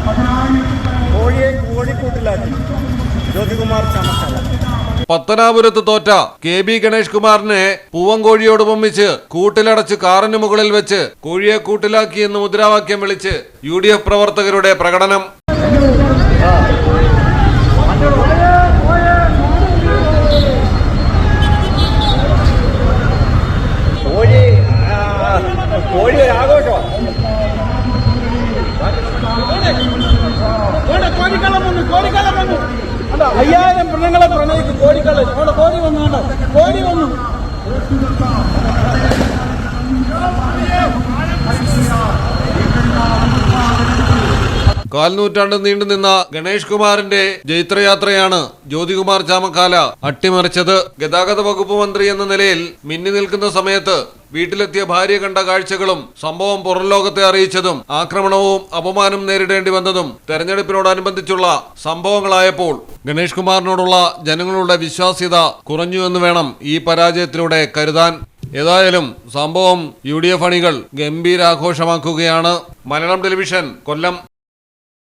കോഴിയെ കോഴിക്കൂട്ടിലാക്കി ജ്യോതികുമാർ ചാമക്കാല. പത്തനാപുരത്ത് തോറ്റ KB ഗണേഷ് കുമാറിനെ പൂവൻകോഴിയോടുപമിച്ച് കൂട്ടിലടച്ച് കാറിന് മുകളിൽ വെച്ച് കോഴിയെ കൂട്ടിലാക്കിയെന്ന് മുദ്രാവാക്യം വിളിച്ച് UDF പ്രവർത്തകരുടെ പ്രകടനം. കോഴി ഒരു ആഘോഷമാണ്. കോഴിക്കള്ളം വന്നു 5000 പെണ്ണുങ്ങളെ പ്രണയിക്കും. കോഴിക്കള്ളം അവിടെ കോഴി വന്നു. കോഴി വന്നു. കാൽനൂറ്റാണ്ട് നീണ്ടുനിന്ന ഗണേഷ് കുമാറിന്റെ ജൈത്രയാത്രയാണ് ജ്യോതികുമാർ ചാമക്കാല അട്ടിമറിച്ചത്. ഗതാഗത വകുപ്പ് മന്ത്രി എന്ന നിലയിൽ മിന്നി നിൽക്കുന്ന സമയത്ത് വീട്ടിലെത്തിയ ഭാര്യ കണ്ട കാഴ്ചകളും സംഭവം പുറംലോകത്തെ അറിയിച്ചതും ആക്രമണവും അപമാനം നേരിടേണ്ടി വന്നതും തെരഞ്ഞെടുപ്പിനോടനുബന്ധിച്ചുള്ള സംഭവങ്ങളായപ്പോൾ ഗണേഷ് കുമാറിനോടുള്ള ജനങ്ങളുടെ വിശ്വാസ്യത കുറഞ്ഞുവെന്ന് വേണം ഈ പരാജയത്തിലൂടെ കരുതാൻ. ഏതായാലും സംഭവം UDF അണികൾ ഗംഭീരാഘോഷമാക്കുകയാണ്. മലയാളം ടെലിവിഷൻ, കൊല്ലം.